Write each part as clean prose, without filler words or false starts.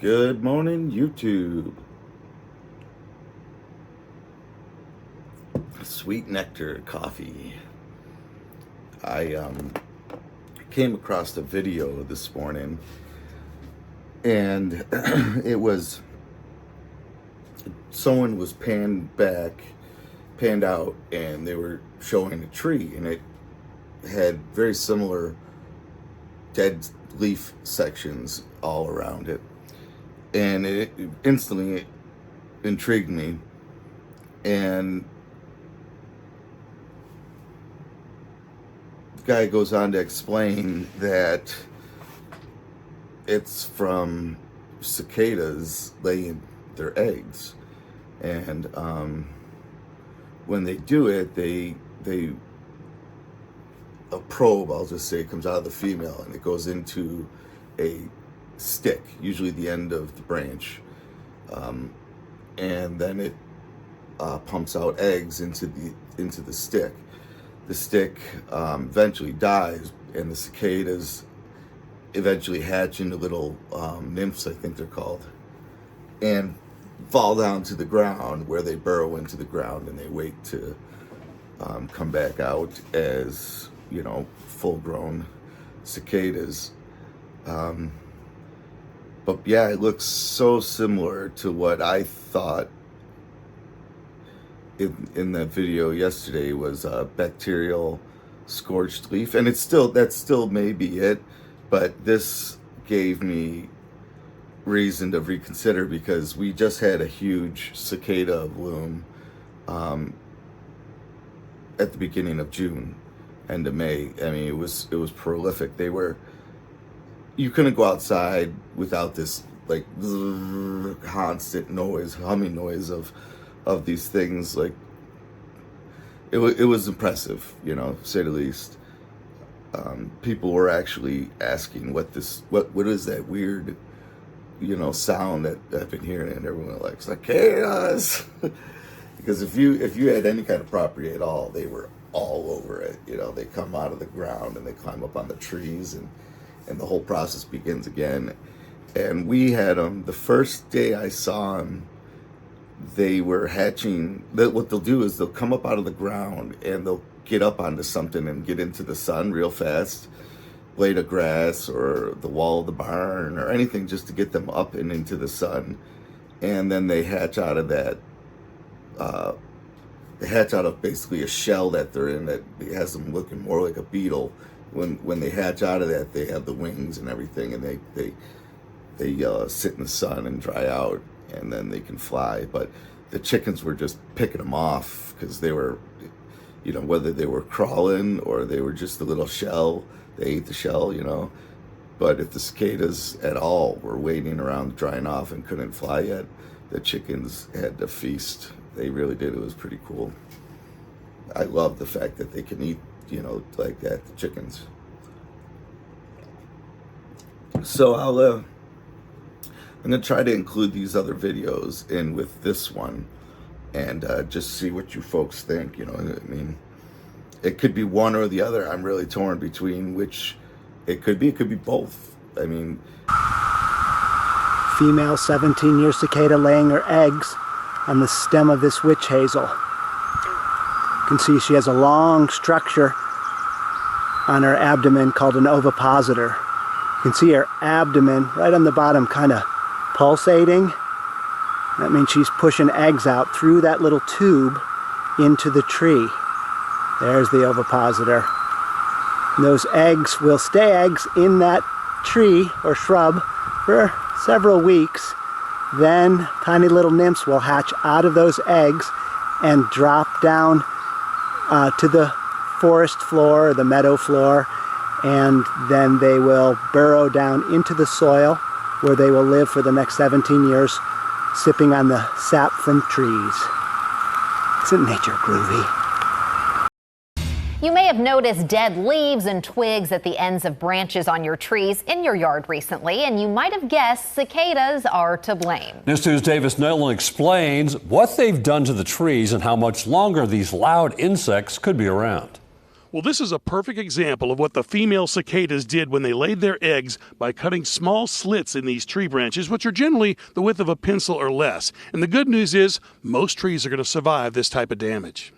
Good morning, YouTube. Sweet nectar coffee. I came across a video this morning, and it was someone was panned out, and they were showing a tree, and it had very similar dead leaf sections all around it. And it instantly intrigued me, and the guy goes on to explain that it's from cicadas laying their eggs, and when they do it, a probe, I'll just say, comes out of the female, and it goes into a stick, usually the end of the branch, and then it pumps out eggs into the stick. The stick eventually dies, and the cicadas eventually hatch into little nymphs, I think they're called, and fall down to the ground, where they burrow into the ground, and they wait to come back out as, full-grown cicadas. But yeah, it looks so similar to what I thought in that video yesterday was a bacterial scorched leaf, and that still may be it, but this gave me reason to reconsider, because we just had a huge cicada bloom at the beginning of June, end of May. I mean, it was prolific. You couldn't go outside without this like constant noise, humming noise of these things. Like it was impressive, to say the least. People were actually asking what is that weird, sound that I've been hearing, and everyone was like cicadas. Because if you had any kind of property at all, they were all over it. They come out of the ground and they climb up on the trees, and the whole process begins again. And we had them the first day I saw them. They were hatching. What they'll do is they'll come up out of the ground, and they'll get up onto something and get into the sun real fast, blade of grass or the wall of the barn or anything, just to get them up and into the sun. And then they hatch out of that. They hatch out of basically a shell that they're in that has them looking more like a beetle. When they hatch out of that, they have the wings and everything, and they sit in the sun and dry out, and then they can fly. But the chickens were just picking them off, because they were, whether they were crawling or they were just a little shell, they ate the shell, But if the cicadas at all were waiting around drying off and couldn't fly yet, the chickens had to feast. They really did. It was pretty cool. I love the fact that they can eat, like that, the chickens. So I'm gonna try to include these other videos in with this one, and just see what you folks think. I mean, it could be one or the other. I'm really torn between which it could be. It could be both. I mean, female 17-year cicada laying her eggs on the stem of this witch hazel. You can see she has a long structure on her abdomen called an ovipositor. You can see her abdomen right on the bottom kind of pulsating. That means she's pushing eggs out through that little tube into the tree. There's the ovipositor. And those eggs will stay eggs in that tree or shrub for several weeks. Then tiny little nymphs will hatch out of those eggs and drop down to the forest floor or the meadow floor, and then they will burrow down into the soil, where they will live for the next 17 years, sipping on the sap from trees. Isn't nature groovy? You may have noticed dead leaves and twigs at the ends of branches on your trees in your yard recently, and you might have guessed cicadas are to blame. News 2's Davis Nolan explains what they've done to the trees and how much longer these loud insects could be around. Well, this is a perfect example of what the female cicadas did when they laid their eggs by cutting small slits in these tree branches, which are generally the width of a pencil or less. And the good news is most trees are going to survive this type of damage.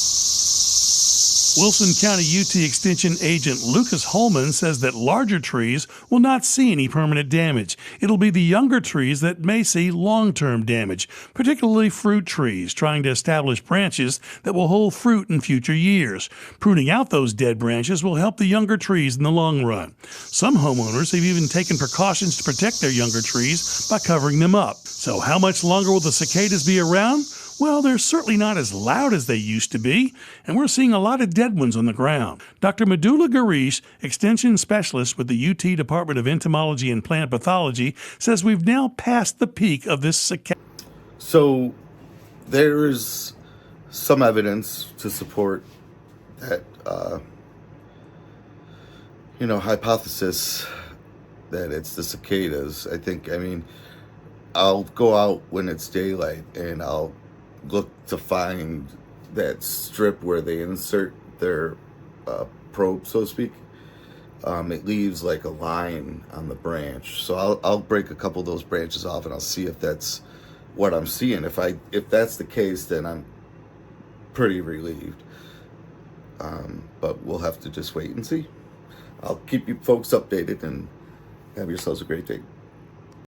Wilson County UT Extension Agent Lucas Holman says that larger trees will not see any permanent damage. It'll be the younger trees that may see long-term damage, particularly fruit trees trying to establish branches that will hold fruit in future years. Pruning out those dead branches will help the younger trees in the long run. Some homeowners have even taken precautions to protect their younger trees by covering them up. So how much longer will the cicadas be around? Well, they're certainly not as loud as they used to be, and we're seeing a lot of dead ones on the ground. Dr. Madula Garish, Extension Specialist with the UT Department of Entomology and Plant Pathology, says we've now passed the peak of this cicada. So there's some evidence to support that, hypothesis that it's the cicadas. I mean, I'll go out when it's daylight and I'll look to find that strip where they insert their probe, so to speak. It leaves like a line on the branch, so I'll break a couple of those branches off and I'll see if that's what I'm seeing. If that's the case, then I'm pretty relieved. But we'll have to just wait and see. I'll keep you folks updated, and have yourselves a great day.